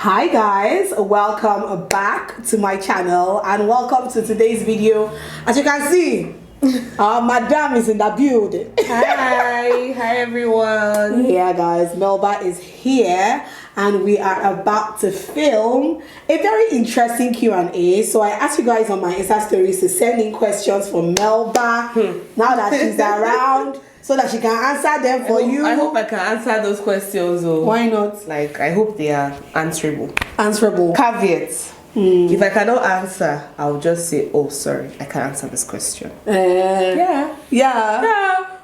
Hi guys, welcome back to my channel and welcome to today's video. As you can see, madam is in the building. Hi everyone. Yeah guys, Melba is here and we are about to film a very interesting Q&A. So I asked you guys on my Insta stories to send in questions for Melba now that she's around, so that she can answer them for you. I hope I can answer those questions. Why not? Like, I hope they are answerable. Answerable. Caveats. If I cannot answer, I'll just say, oh, sorry, I can't answer this question. Yeah.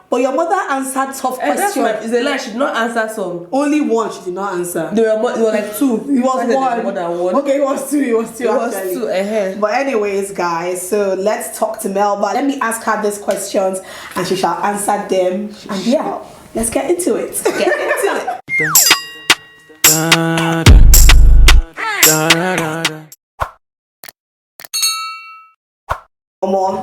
But your mother answered tough questions. It's a lie. She did not answer some. Only one she did not answer. There were like two. It was one. More than one. Okay, it was two. It was two. But anyways, guys, so let's talk to Melba. Let me ask her these questions, and she shall answer them. And yeah, let's get into it.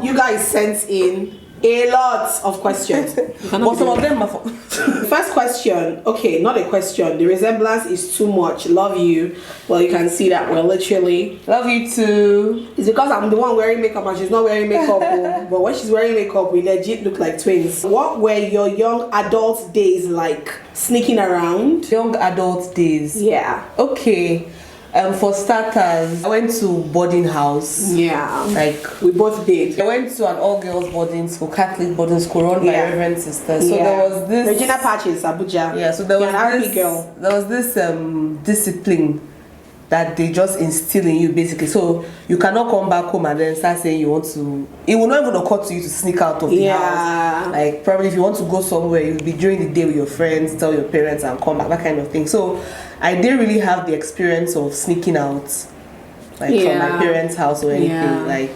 You guys sent in a lot of questions. But some of them are for First question, okay, not a question. The resemblance is too much. Love you. Well, you can see that we're literally. Love you too. It's because I'm the one wearing makeup and she's not wearing makeup. But when she's wearing makeup, we legit look like twins. What were your young adult days like? Sneaking around? Young adult days. Yeah. Okay. For starters, I went to boarding house. Yeah. Like, we both did. I went to an all-girls boarding school, Catholic boarding school, run by Reverend Sister. So there was this Regina Patches, Abuja. Yeah, so there was this discipline that they just instill in you, basically. So you cannot come back home and then start saying you want to. It will not even occur to you to sneak out of the house. Like, probably if you want to go somewhere, you'll be during the day with your friends, tell your parents and come back, that kind of thing. So I didn't really have the experience of sneaking out, like from my parents' house or anything. Like,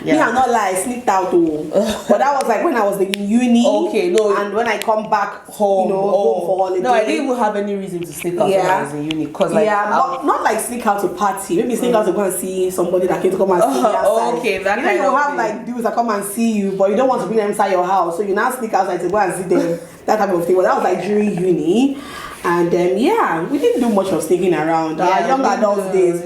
me, I'm not lie, I sneaked out though. But that was like when I was in uni. Okay, no. And when I come back home, home for holiday. No, I didn't even have any reason to sneak out when I was in uni. Cause like, not like sneak out to party. Maybe sneak out to go and see somebody that came to come and see you outside. Okay, that you have like dudes that come and see you, but you don't want to bring them inside your house, so you now sneak outside to go and see them. That type of thing. But that was like during uni. And then we didn't do much of sneaking around. Young adult days.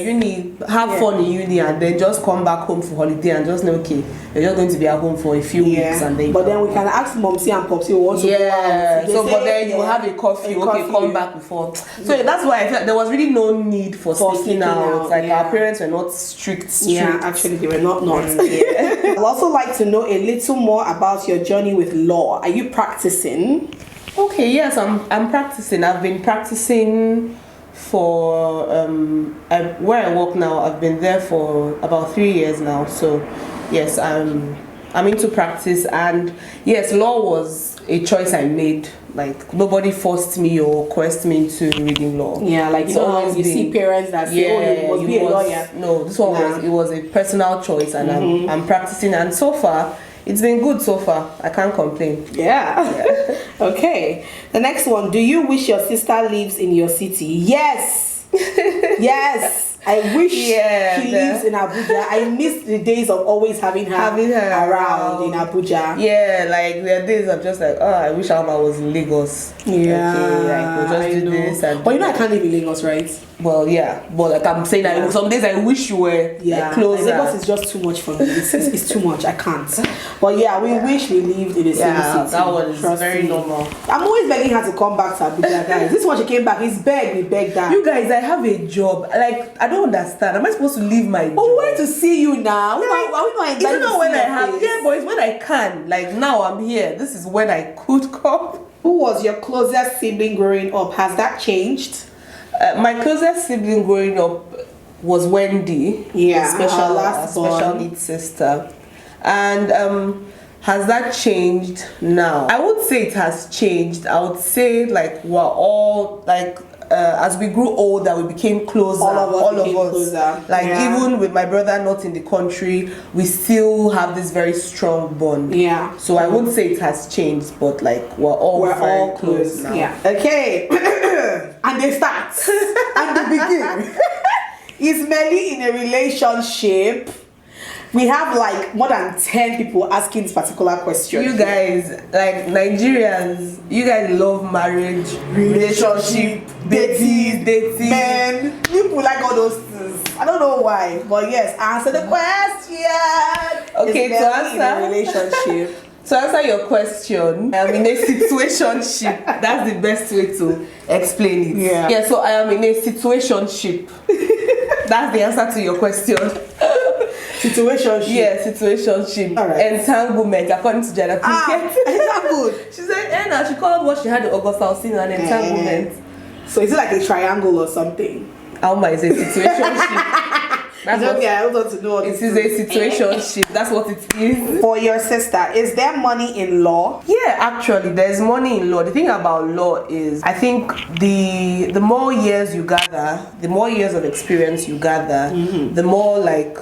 Uni, have fun in uni and then just come back home for holiday and just know, okay, you're just going to be at home for a few weeks and then. But then we can ask Momsy and Popsy who want to go out. So but then you have a curfew. Okay, come back before. So that's why I felt there was really no need for sneaking out. Like our parents were not strict. Yeah, actually they were not. I'd also like to know a little more about your journey with law. Are you practicing? Okay, yes, I'm practicing. I've been practicing for where I work now. I've been there for about 3 years now. So yes, I'm into practice, and yes, law was a choice I made. Like, nobody forced me or coerced me into reading law. Yeah, like you see parents that say, oh, you must be a lawyer. No, this one was a personal choice, and I'm practicing, and so far it's been good so far. I can't complain. Yeah. Okay. The next one. Do you wish your sister lives in your city? Yes. Yes. I wish she lives in Abuja. I miss the days of always having her around in Abuja. Yeah, like there are days I'm just like, oh, I wish Alma was in Lagos. Yeah. Okay, like we'll just do this and. But I can't live in Lagos, right? Well, yeah, but like I'm saying, that some days I wish you were closer. Like Lagos is just too much for me. It's too much. I can't. But we wish we lived in the same city. That one is very normal. I'm always begging her to come back to Abuja, guys. This is what she came back. We begged her. You guys, I have a job. Like, I don't understand. Am I supposed to leave my job? But we want to see you now. Are we not it's not when I have. Yeah, but it's when I can. Like, now I'm here. This is when I could come. Who was your closest sibling growing up? Has that changed? My closest sibling growing up was Wendy, a special needs sister. And has that changed now? I would say it has changed. I would say like we're all like as we grew older, we became closer. All of us. Closer. Like even with my brother not in the country, we still have this very strong bond. Yeah. So I wouldn't say it has changed, but like we're all close now. Yeah. Okay. And they start. And they begin. Is Melly in a relationship? We have like more than 10 people asking this particular question. You guys, like Nigerians, you guys love marriage, relationship, dating. Men, people like all those things. I don't know why, but yes, answer the question. Okay, to answer in a relationship. To answer your question, I am in a situationship. That's the best way to explain it. Yeah, so I am in a situationship. That's the answer to your question. Situationship. Yeah, situationship. All right. Entanglement, according to Jada Pinkett. Entanglement. She said, now she called what she had in August. I was seeing an entanglement. So is it like a triangle or something? Alma is a situationship. That's what, I don't want to know. It is a situationship. That's what it is. For your sister, is there money in law? Yeah, actually, there's money in law. The thing about law is, I think the more years you gather, the more years of experience you gather, the more like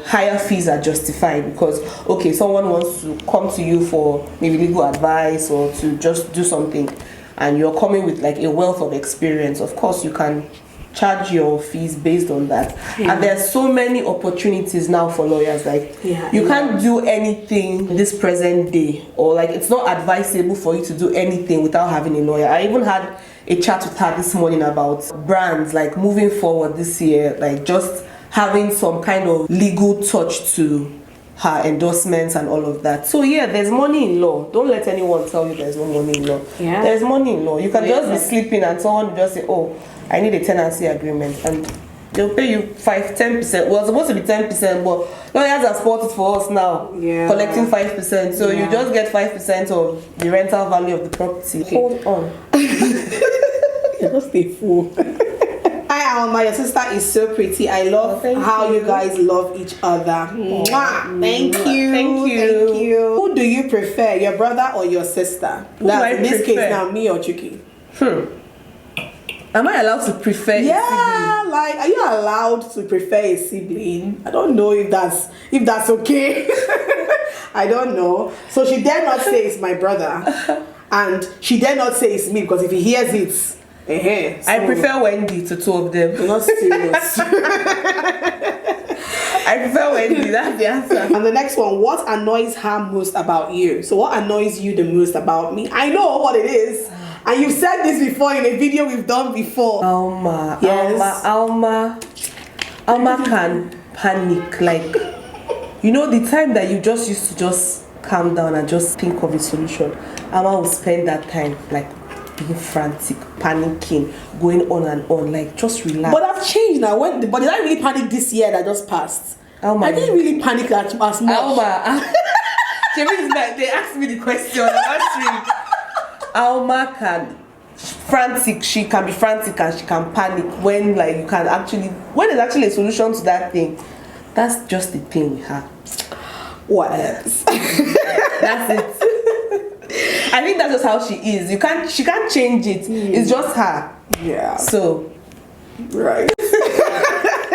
higher fees are justified. Because okay, someone wants to come to you for maybe legal advice or to just do something, and you're coming with like a wealth of experience. Of course, you can charge your fees based on that. And there's so many opportunities now for lawyers. Like you can't do anything this present day, or like it's not advisable for you to do anything without having a lawyer. I even had a chat with her this morning about brands like moving forward this year, like just having some kind of legal touch to her endorsements and all of that. So yeah, there's money in law. Don't let anyone tell you there's no money in law. There's money in law. You can just be sleeping and someone will just say, oh, I need a tenancy agreement, and they'll pay you 5-10%. Well, it's supposed to be 10%, but lawyers have spot it for us now, collecting 5%. So you just get 5% of the rental value of the property. Okay. Hold on. You're just a fool. Hi Alma, your sister is so pretty. I love how you guys love each other. Mwah. Thank you. Thank you. Thank you. Who do you prefer, your brother or your sister? That's in this case now, me or Chuki. Am I allowed to prefer a sibling? Like, are you allowed to prefer a sibling? I don't know if that's okay. I don't know. So she dare not say it's my brother, and she dare not say it's me, because if he hears it, so I prefer Wendy to two of them. You're not serious. I prefer Wendy. That's the answer. And the next one, what annoys her most about you? So what annoys you the most about me? I know what it is. And you've said this before in a video we've done before. Alma can panic. Like, you know, the time that you just used to just calm down and just think of a solution, Alma will spend that time like being frantic, panicking, going on and on. Like, just relax. But I've changed now. But did I really panic this year that just passed? Alma, I didn't really panic as much. Alma, they asked me the question. I'm answering. Alma can frantic. She can be frantic and she can panic when like you can actually when there's actually a solution to that thing. That's just the thing with her. What else? That's it. I think that's just how she is. She can't change it. It's just her. Yeah. So right.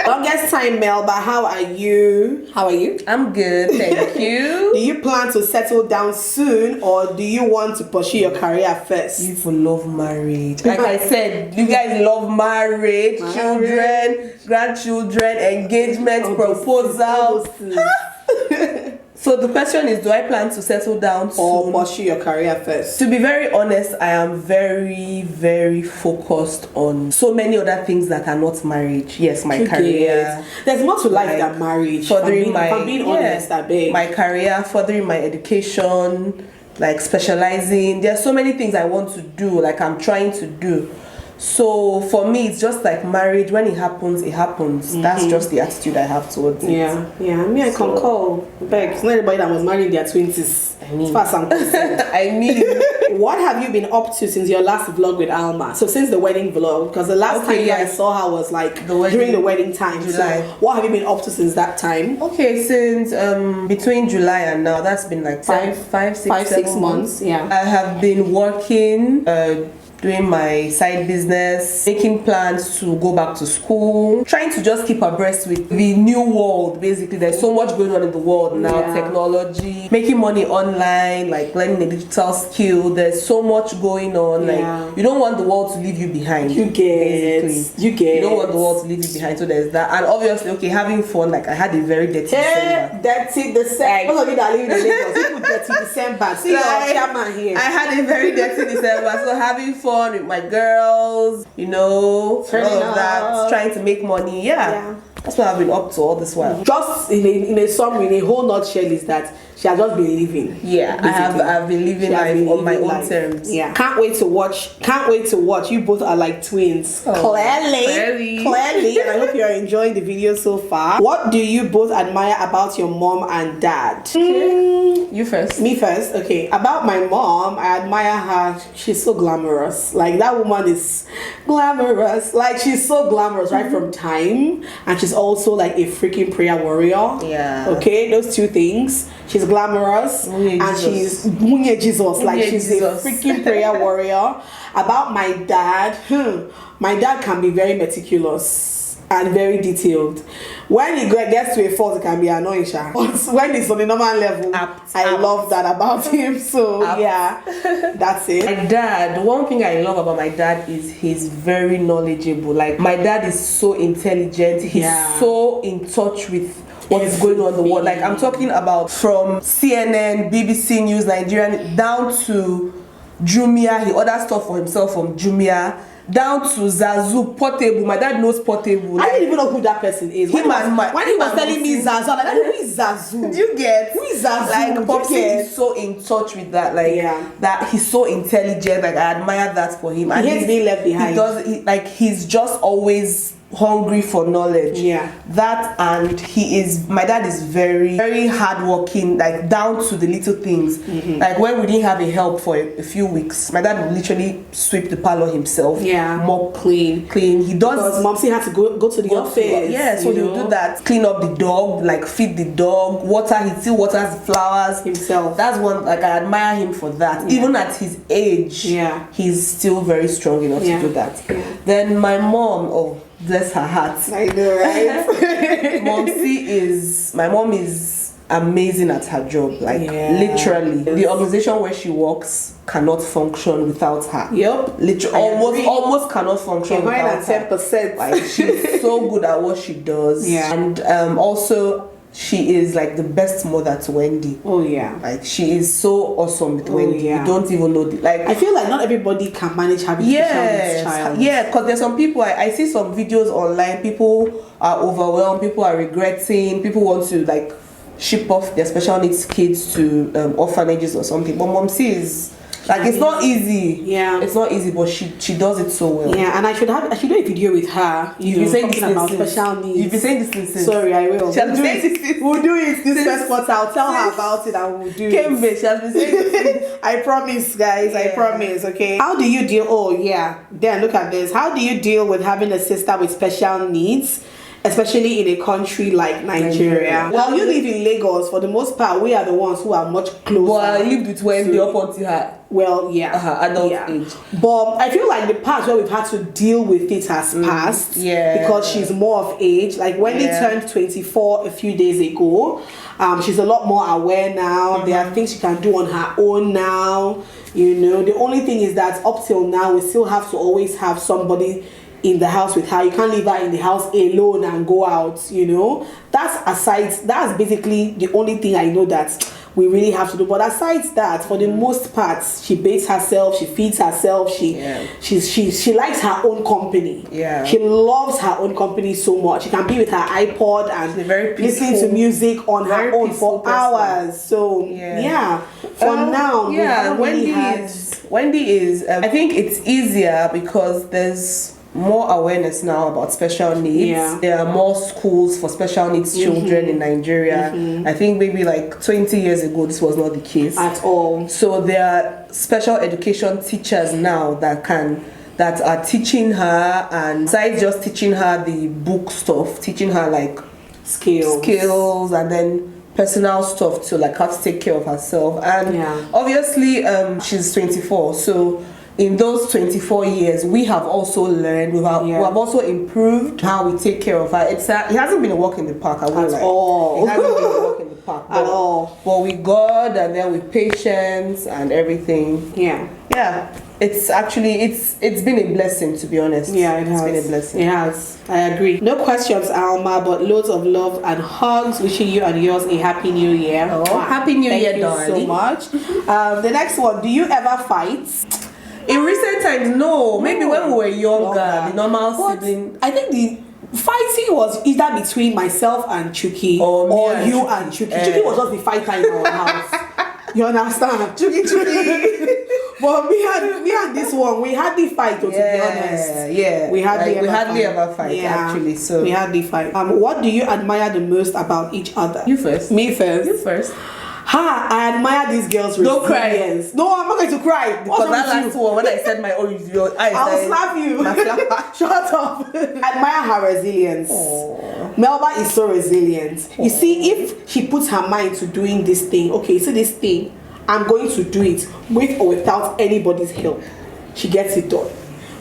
Longest time, Melba, how are you? I'm good, thank you. Do you plan to settle down soon, or do you want to pursue your career first? You love marriage. Like I said, you guys love marriage, children, grandchildren, engagement, proposals. So the question is, do I plan to settle down soon or pursue your career first? To be very honest, I am very, very focused on so many other things that are not marriage. Yes, my career. There's more to life than marriage. Furthering if I'm being honest, I beg. My career, furthering my education, like specializing. There are so many things I want to do, like I'm trying to do. So for me, it's just like marriage. When it happens, it happens. That's just the attitude I have towards it. Yeah. Me, I concur. Beg. It's not everybody that was married in their 20s. I mean, as far as I'm concerned. I mean, what have you been up to since your last vlog with Alma? So since the wedding vlog, because the last time I saw her was like during the wedding time. July. So what have you been up to since that time? Okay, since between July and now, that's been like five, 6 months. Yeah. I have been working. doing my side business, making plans to go back to school, trying to just keep abreast with the new world. Basically, there's so much going on in the world now, technology, making money online, like learning a digital skill. There's so much going on. Like, you don't want the world to leave you behind. You don't want the world to leave you behind. So there's that. And obviously, okay, having fun. Like, I had a very dirty December. Dirty December. Most of you that live in Lagos, you put dirty December. See your chairman here. I had a very dirty December. So having fun with my girls, you know, all of that, trying to make money. Yeah. That's what I've been up to all this while. Just in a summary, in a whole nutshell, is that she has just been living. Yeah, I've been living life on my own terms. Yeah. Can't wait to watch. You both are like twins. Clearly. And I hope you are enjoying the video so far. What do you both admire about your mom and dad? You first. Me first. Okay. About my mom, I admire her. She's so glamorous. Like, that woman is glamorous. Like, she's so glamorous right from time. And she's also like a freaking prayer warrior. Yeah. Okay, those two things. She's glamorous and she's Jesus. Like, she's a freaking prayer warrior. About my dad, my dad can be very meticulous and very detailed. When he gets to a fault, it can be annoying. But when it's on a normal level, I love that about him. So yeah, that's it. My dad, one thing I love about my dad is he's very knowledgeable. Like, my dad is so intelligent. He's so in touch with what is going on in the world. Like, I'm talking about from CNN, BBC News, Nigerian, down to Jumia. He orders stuff for himself from Jumia. Down to Zazu, Portable. My dad knows Portable. Like, I didn't even know who that person is. When he was telling me Zazu, I'm like, who is Zazu? Do you get? Who is Zazu? Like, Poppy is so in touch with that. Like, that he's so intelligent. Like, I admire that for him. He hates being left behind. He's just always hungry for knowledge. That, and my dad is very, very hardworking, like, down to the little things. Like, when we didn't have a help for a few weeks, my dad would literally sweep the parlor himself. Mop, clean. He does, because Momsy had to go to the office. So he'll do that. Clean up the dog, like, feed the dog, water. He still waters the flowers himself. That's one, like, I admire him for that. Even at his age, he's still very strong enough to do that. Then my mom, bless her heart. I know, right? My mom is amazing at her job. Like, literally, the organization where she works cannot function without her. Literally, almost cannot function without her. 110%. Like, she's so good at what she does. And also, she is like the best mother to Wendy. Like, she is so awesome with Wendy. You don't even know I feel like not everybody can manage having a child. Because there's some people, I see some videos online, people are overwhelmed, people are regretting, people want to like ship off their special needs kids to orphanages or something. But Momsy is like, it's not easy. It's not easy, but she does it so well. And I should do a video with her. You've been saying this about special needs. You've been saying this since. Sorry, I will. We'll do it this first quarter. I'll tell her about it and we'll do it. She has been saying this. I promise, guys. I promise. Okay. How do you deal? Then look at this. How do you deal with having a sister with special needs, especially in a country like Nigeria? Well, you live in Lagos. For the most part, we are the ones who are much closer. Well, I lived with Wendy up until her adult age. But I feel like the past where we've had to deal with it has passed. Because she's more of age. Like, Wendy turned 24 a few days ago. She's a lot more aware now. There are things she can do on her own now. You know, the only thing is that up till now, we still have to always have somebody in the house with her. You can't leave her in the house alone and go out, you know. That's basically the only thing I know that we really have to do. But aside that, for the most part, she bathes herself, she feeds herself, she likes her own company. She loves her own company so much. She can be with her iPod and listen to music on her own for hours. So for now, Wendy is I think it's easier because there's more awareness now about special needs. There are more schools for special needs children in Nigeria. I think maybe like 20 years ago this was not the case at all. So there are special education teachers now that are teaching her, and besides just teaching her the book stuff, teaching her like skills and then personal stuff to like how to take care of herself. And obviously she's 24, so in those 24 years, we have also learned, we have also improved how we take care of her. It hasn't been a walk in the park, I won't lie. It hasn't been a walk in the park. At all. But with God and then with patience and everything. Yeah. It's actually, it's been a blessing, to be honest. Yeah, it has. It's been a blessing. It has. I agree. No questions, Alma, but loads of love and hugs. Wishing you and yours a happy new year. Oh, happy new year, darling. Thank you so much. The next one, do you ever fight? In recent times, no. Maybe when we were younger, the normal sibling. I think the fighting was either between myself and Chuki or you and Chuki. Chuki was just the fighter in our house. You understand? Chuki. But me and this one, we hardly fight, to be honest. Yeah. We hardly ever fight, actually. So we hardly fight. What do you admire the most about each other? You first. Me first. You first. I admire these girls' resilience. Don't cry. No, I'm not going to cry. Because that last one, when I said my own, your eyes. I'll slap you. Shut up. Admire her resilience. Aww. Melba is so resilient. Aww. You see, if she puts her mind to doing this thing, okay, so this thing, I'm going to do it with or without anybody's help. She gets it done.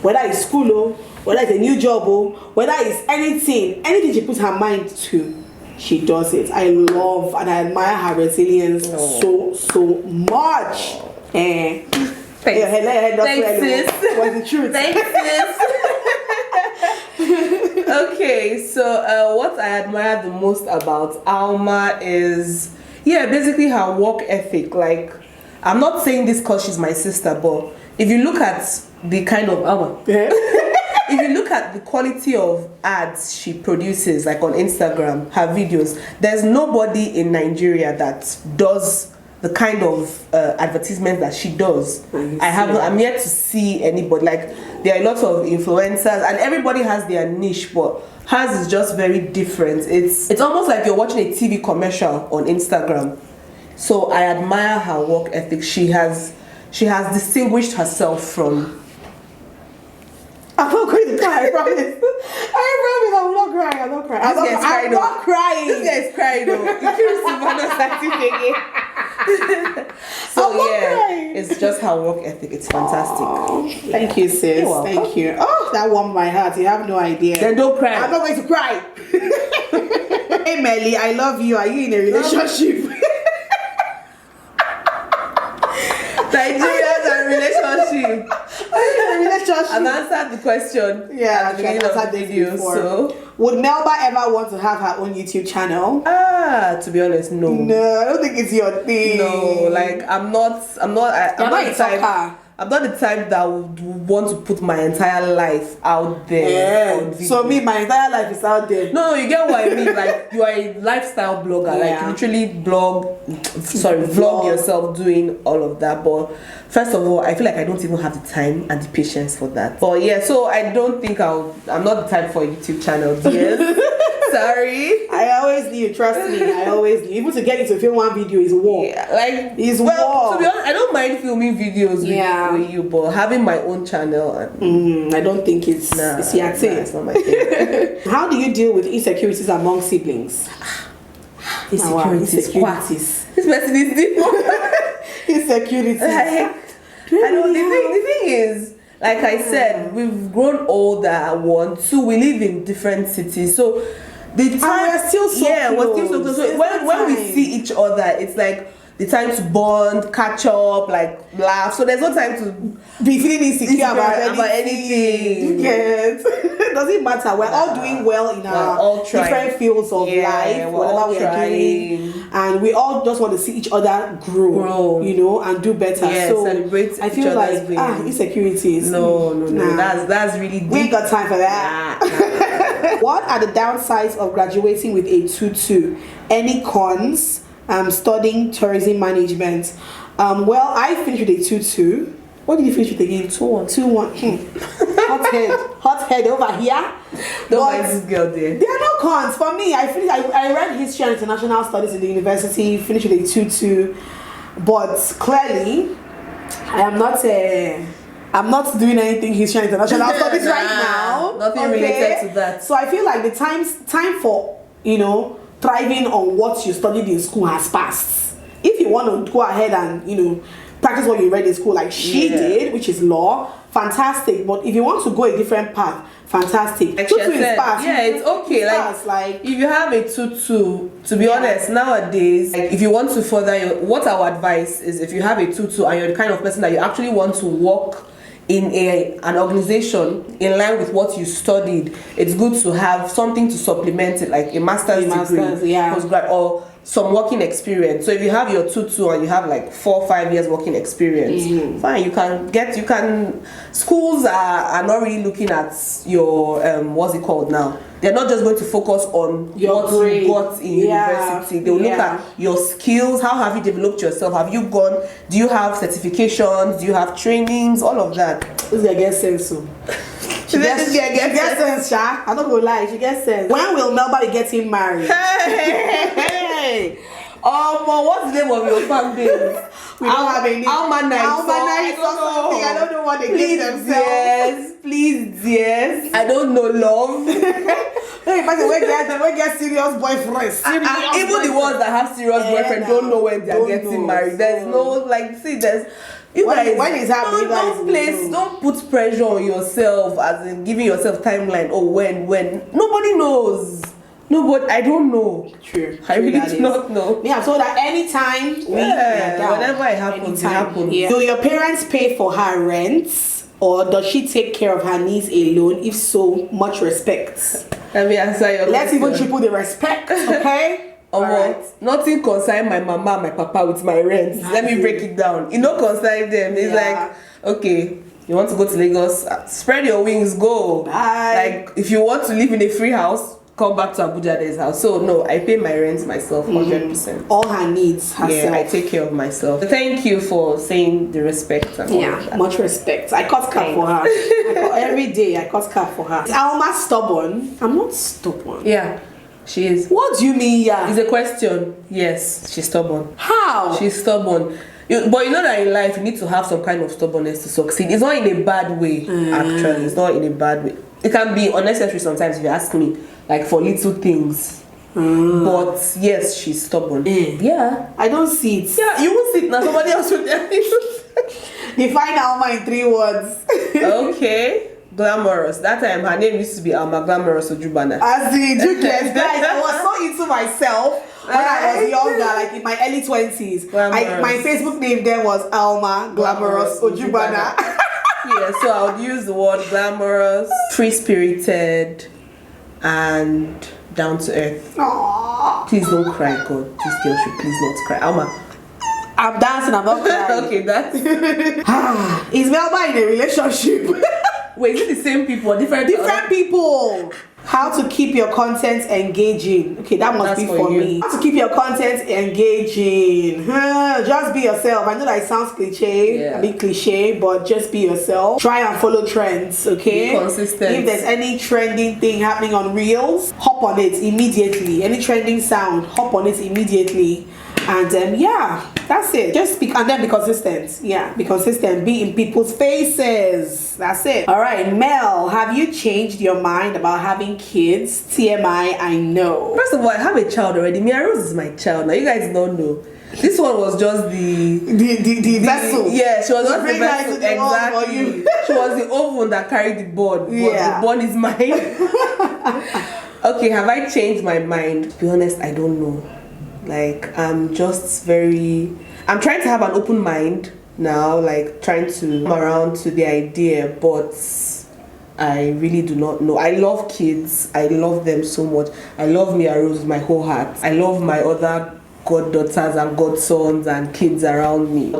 Whether it's school, whether it's a new job, whether it's anything she puts her mind to, she does it. I love and I admire her resilience so much. Thanks. Thanks, sis. What's the truth? Thanks, sis. Okay, so what I admire the most about Alma is, basically her work ethic. Like, I'm not saying this because she's my sister, but if you look at the kind of Alma, if you look at the quality of ads she produces, like on Instagram, her videos, there's nobody in Nigeria that does the kind of advertisement that she does. I'm yet to see anybody. Like, there are a lot of influencers and everybody has their niche, but hers is just very different. It's almost like you're watching a TV commercial on Instagram. So I admire her work ethic. She has distinguished herself from. I'm not going to cry, I promise. I'm not crying. I'm not crying. This guy is crying though. You can't receive another certificate. So it's just her work ethic. It's fantastic. Aww. Thank you, sis. Thank you. Oh, that warmed my heart. You have no idea. Then don't cry. I'm not going to cry. Hey Melly, I love you. Are you in a relationship? Nigerians and relationship. I've answered the question. Yeah, at the beginning of the video. So, would Melba ever want to have her own YouTube channel? To be honest, no. No, I don't think it's your thing. No, like I'm not the type that would want to put my entire life out there. Yeah. So me, my entire life is out there. No, you get what I mean. Like, you are a lifestyle blogger. Like, you literally vlog yourself doing all of that. But first of all, I feel like I don't even have the time and the patience for that. But yeah, so I don't think I'm not the type for a YouTube channel. Yes. Sorry. I always knew, trust me, I always knew. Even to get into film one video is war. Yeah, like, it's war. To be honest, I don't mind filming videos with you, but having my own channel, I don't think it's your thing. It's not my thing. How do you deal with insecurities among siblings? Insecurities. This person is deep. Insecurities. I know the thing is, like I said, we've grown older. 1, 2, we live in different cities, so the time we're still so close. We're still so close. So when we see each other, it's like the time to bond, catch up, like laugh. So there's no time to be feeling insecure about anything. It doesn't matter. We're all doing well in our different fields of life, whatever we are doing, and we all just want to see each other grow. You know, and do better. Yeah, so celebrate. I feel like insecurities. No. That's really deep. We ain't got time for that. What are the downsides of graduating with a tutu? Any cons? Studying tourism management. Well, I finished with a 2-2. What did you finish with again? 2-1. Hot head over here. Don't mind this girl there. There are no cons for me. I read history and international studies in the university. Finished with a 2-2. But clearly, I'm not doing anything history and international studies right now. Nothing related to that. So I feel like the time for thriving on what you studied in school has passed. If you want to go ahead and practice what you read in school like she did, which is law, fantastic. But if you want to go a different path, fantastic. Like tutu is fast. Yeah, it's okay. Like if you have a tutu, to be honest, nowadays, like, if you want to further your, what our advice is, if you have a tutu and you're the kind of person that you actually want to work in an organization in line with what you studied, it's good to have something to supplement it, like a master's degree, postgrad, or some working experience. So if you have your tutu and you have like 4 or 5 years working experience, fine, you can schools are not really looking at your what's it called now, they're not just going to focus on what you got in university. They'll look at your skills. How have you developed yourself? Have you gone, do you have certifications, do you have trainings, all of that. This guy gets sense. So she gets sense, Sha. I'm not gonna lie, she gets sense. When will Melba be getting married? Hey. What's the name of your fan base? We don't have any. Alma Night or something. I don't know what they give themselves. Please, I don't know love. Hey, but we get serious boyfriends. Even the ones that have serious boyfriends don't know when they are getting married. There's no, like, see, there's. You guys, when is happening, don't put pressure on yourself, as in giving yourself timeline. Oh, when nobody knows. Nobody, I don't know. True. I really do not know. Yeah, so that anytime whenever it happens, it happens. Yeah. Do your parents pay for her rent, or does she take care of her needs alone? If so, much respect. Let me answer your question. Let's even triple the respect, okay? Alright. Nothing concern my mama and my papa with my rent. Let me break it down. It no concern them. It's like, okay, you want to go to Lagos, spread your wings, go. Bye. Like, if you want to live in a free house, come back to Abuja, there's house. So no, I pay my rent myself 100%. All her needs herself. Yeah, I take care of myself. Thank you for saying the respect and all of that. Much respect. I cut cap for her. Every day I cut cap for her. Is Alma stubborn? I'm not stubborn. Yeah, she is. What do you mean, yeah? It's a question. Yes, she's stubborn. How? She's stubborn. But you know that in life you need to have some kind of stubbornness to succeed. It's not in a bad way, actually. It's not in a bad way. It can be unnecessary sometimes if you ask me, like for little things. But yes, she's stubborn. Yeah. I don't see it. Yeah, you won't see it now. Somebody else will tell you. Define Alma in 3 words. Okay. Glamorous. That time her name used to be Alma Glamorous Ojubana. As the guys, I was so into myself when I was younger, like in my early 20s. My Facebook name then was Alma Glamorous Ojubana. Yeah, so I would use the word glamorous, free-spirited, and down to earth. Aww. Please don't cry, God. This girl should please not cry. Alma. I'm dancing, I'm not crying. Okay, that's. Is Melba in a relationship? Wait, is it the same people or different people? How to keep your content engaging. Okay, that must be for me. How to keep your content engaging. Just be yourself. I know that it sounds cliche, a bit cliche, but just be yourself. Try and follow trends, okay? Be consistent. If there's any trending thing happening on Reels, hop on it immediately. Any trending sound, hop on it immediately. And yeah, that's it. Just speak and then be consistent. Yeah, be consistent. Be in people's faces. That's it. All right, Mel, have you changed your mind about having kids? TMI, I know. First of all, I have a child already. Mia Rose is my child. Now you guys don't know. This one was just the vessel. Yeah, she was just the vessel. Exactly. She was the oven that carried the board. Yeah. The board is mine. Okay, have I changed my mind? To be honest, I don't know. Like, I'm trying to have an open mind now, like trying to come around to the idea, but I really do not know. I love kids. I love them so much. I love Mia Rose with my whole heart. I love my other goddaughters and godsons and kids around me.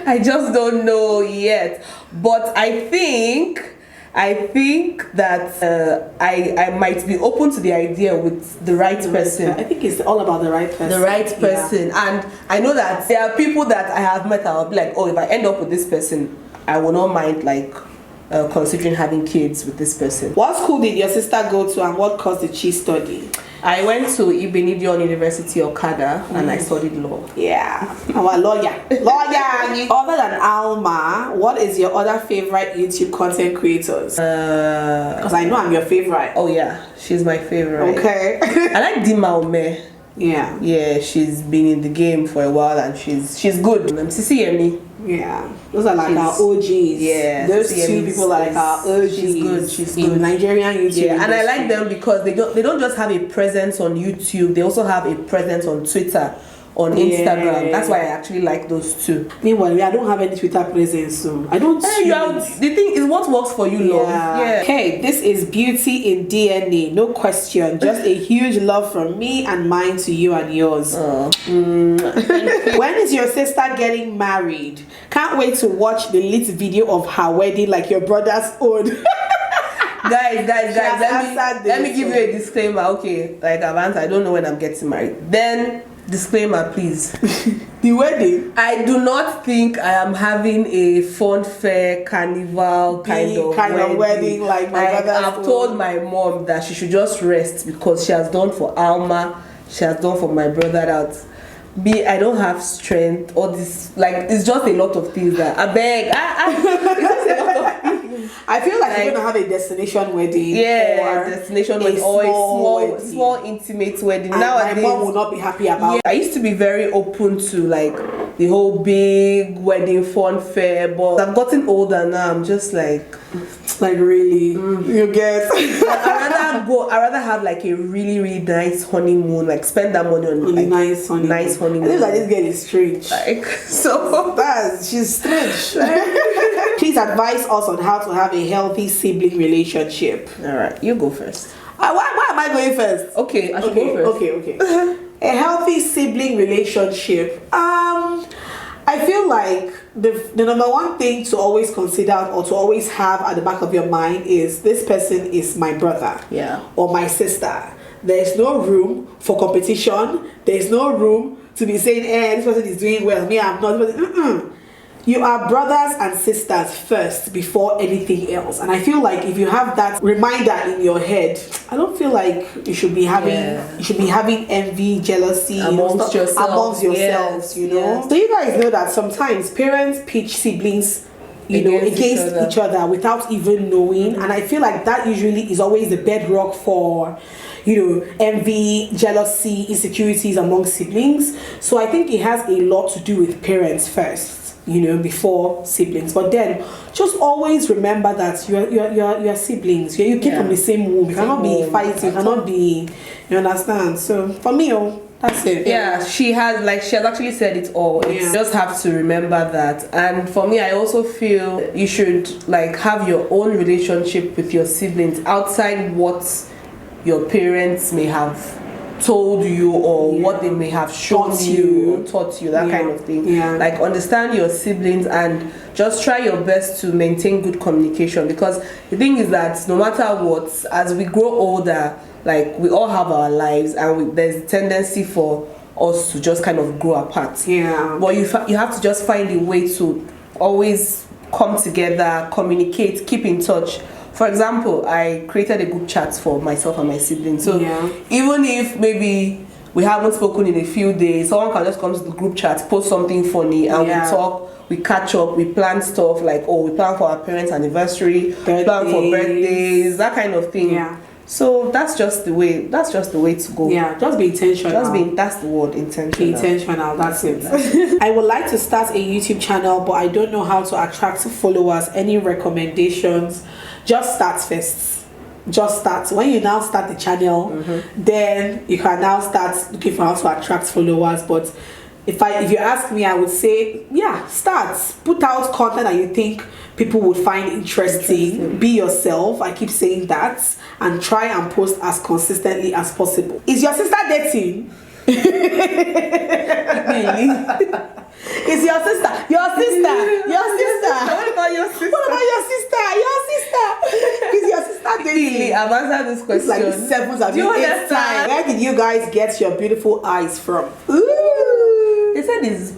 I just don't know yet. But I think that I might be open to the idea with the right person. I think it's all about the right person. The right person. And I know that there are people that I have met, I'll be like, oh, if I end up with this person, I will not mind like considering having kids with this person. What school did your sister go to and what course did she study? I went to Ibenidion University, Okada, and I studied law. Yeah, our lawyer. Other than Alma, what is your other favorite YouTube content creators? Because I know I'm your favorite. Oh yeah, she's my favorite. Okay. I like Dimaume. Yeah, she's been in the game for a while and she's good. Sisi Yemi. Yeah, those are like our OGs. Yeah, those two people are like our OGs. She's in good. Nigerian YouTube. Yeah, and I like them because they don't just have a presence on YouTube. They also have a presence on Twitter, on Instagram. That's why I actually like those two. Meanwhile, I don't have any Twitter presence, so I don't. The thing is, what works for you, love. Yeah. Okay, this is beauty in DNA, no question. Just a huge love from me and mine to you and yours. When is your sister getting married? Can't wait to watch the lit video of her wedding, like your brother's own. guys, let me give you a disclaimer. Okay, like Avance, I don't know when I'm getting married. Then disclaimer, please. The wedding, I do not think I am having a fun fair carnival kind of wedding like my brother's I've told my mom that she should just rest because she has done for Alma, she has done for my brother out. I don't have strength. All this, like, it's just a lot of things that I beg. It's just a lot of things. I feel like you're gonna have a destination wedding. Yeah, destination wedding or a small intimate wedding. And nowadays, my mom will not be happy about. Yeah, I used to be very open to like the whole big wedding fun fair, but I've gotten older now. I'm just like really, you get. I'd rather have like a really nice honeymoon, like spend that money on like, nice honeymoon. I think like this girl is strange. Like so, she's strange. Please advise us on how to have a healthy sibling relationship. All right, you go first. Why am I going first? Okay, I should go first. Okay. A healthy sibling relationship. I feel like the number one thing to always consider or to always have at the back of your mind is this person is my brother or my sister. There's no room for competition. There's no room to be saying, this person is doing well, me I'm not. You are brothers and sisters first before anything else. And I feel like if you have that reminder in your head, I don't feel like you should be having envy, jealousy amongst yourselves, you know. Yes. So you guys know that sometimes parents pitch siblings against each other without even knowing, and I feel like that usually is always the bedrock for envy, jealousy, insecurities among siblings. So I think it has a lot to do with parents first, before siblings. But then just always remember that you're siblings. You came from the same womb. You cannot be fighting. You cannot be. You understand? So for me, that's it. Yeah, she has actually said it all. You just have to remember that. And for me, I also feel you should have your own relationship with your siblings outside what your parents may have told you or what they may have taught you, that kind of thing. Like, understand your siblings and just try your best to maintain good communication, because the thing is that no matter what, as we grow older, we all have our lives, and there's a tendency for us to just kind of grow apart. But you have to just find a way to always come together, communicate, keep in touch. For example, I created a group chat for myself and my siblings. So even if maybe we haven't spoken in a few days, someone can just come to the group chat, post something funny, and we talk, we catch up, we plan stuff we plan for our parents' anniversary, we plan for birthdays, that kind of thing. So that's just the way to go. Just be intentional. That's the word, intentional. Be intentional, that's it. I would like to start a YouTube channel, but I don't know how to attract followers. Any recommendations? Just start first. Just start. When you now start the channel, then you can now start looking for how to attract followers. But if you ask me, I would say, start. Put out content that you think people would find interesting. Be yourself. I keep saying that. And try and post as consistently as possible. Is your sister dating? Is your sister? What about your sister? Is your sister dating? Really, I've answered this question. It's like the seventh or the eighth time. Where did you guys get your beautiful eyes from? They said his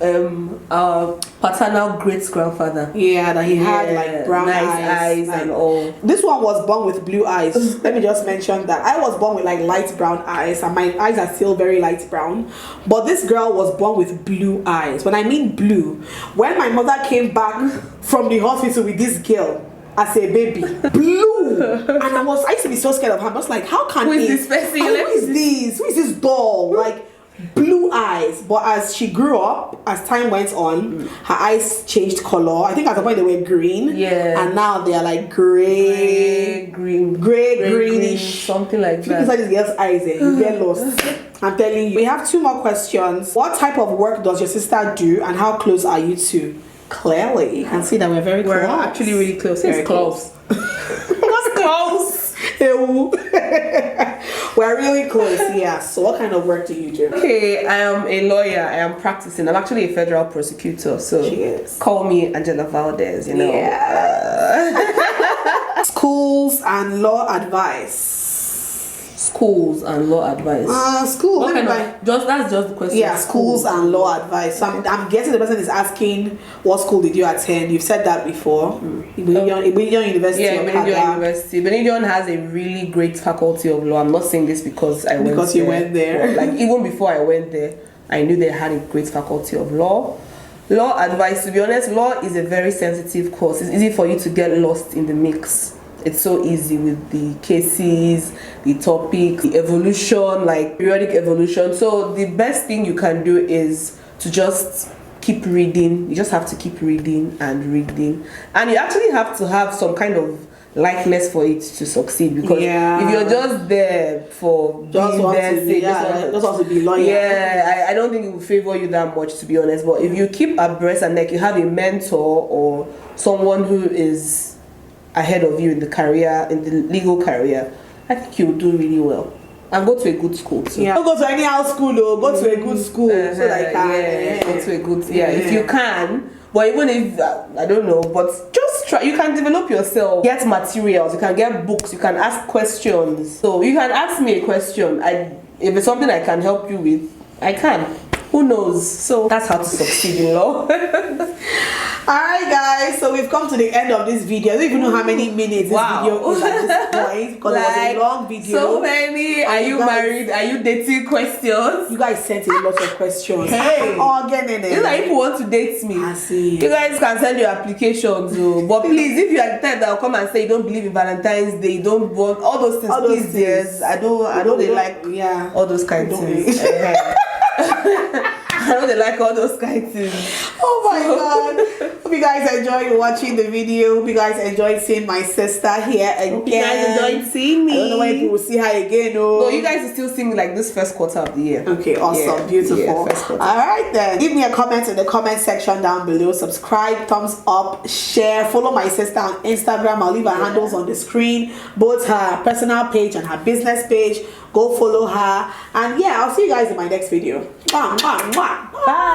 paternal great-grandfather. That he had brown eyes and all. This one was born with blue eyes. Let me just mention that. I was born with light brown eyes, and my eyes are still very light brown. But this girl was born with blue eyes. When I mean blue, when my mother came back from the hospital with this girl as a baby, blue, and I used to be so scared of her. I was like, how can who is this person? Who is this doll? blue eyes, but as she grew up, as time went on, her eyes changed color. I think at the point they were green, and now they are like gray, greenish, something like that. Inside this girl's eyes, you get lost. I'm telling you. We have 2 more questions. What type of work does your sister do, and how close are you two? Clearly, you can see that we're very close. We're actually really close. Very close. What's close? We're really close, yeah. So what kind of work do you do? Okay, I am a lawyer. I am practicing. I'm actually a federal prosecutor, so call me Angela Valdez, you know. Yeah. Schools and law advice. Schools and law advice. School. What kind of, that's just the question. Yeah, schools and law advice. So I'm guessing the person is asking, what school did you attend? You've said that before. Benedict University. Yeah, Benedict University. Benedict has a really great faculty of law. I'm not saying this because I went there. Because you went there. Like even before I went there, I knew they had a great faculty of law. Law advice, to be honest, law is a very sensitive course. It's easy for you to get lost in the mix. It's so easy with the cases, the topics, the evolution, like periodic evolution. So the best thing you can do is to just keep reading. You just have to keep reading and reading. And you actually have to have some kind of likeness for it to succeed, because if you're just there for just want to be lawyer, I don't think it will favor you that much, to be honest. But if you keep abreast and like you have a mentor or someone who is ahead of you in the career, in the legal career, I think you'll do really well. And go to a good school too. Don't go to any house school though. Go to a good school. So like go to a good if you can. But even if I don't know, but just try. You can develop yourself. Get materials. You can get books. You can ask questions. So you can ask me a question. If it's something I can help you with, I can. Who knows? So that's how to succeed in law. Alright guys, so we've come to the end of this video. I don't even know how many minutes this video is at this point, because it was a long video. So many. Are you married? Are you dating questions? You guys sent a lot of questions. Hey, it's like people want to date me. I see. You guys can send your applications, but please, if you are the type that will come and say you don't believe in Valentine's Day, you don't want all those things, please, yes. I don't they like all those kinds of things. I know they like all those kinds of things. Oh my god. Hope you guys enjoyed watching the video. Hope you guys enjoyed seeing my sister here again. Hope you guys enjoyed seeing me. I don't know when you will see her again. No, you guys will still see me like this first quarter of the year. Okay, awesome. Beautiful. Alright then. Give me a comment in the comment section down below. Subscribe, thumbs up, share, follow my sister on Instagram. I'll leave her handles on the screen. Both her personal page and her business page. Go follow her. And yeah, I'll see you guys in my next video. Bye.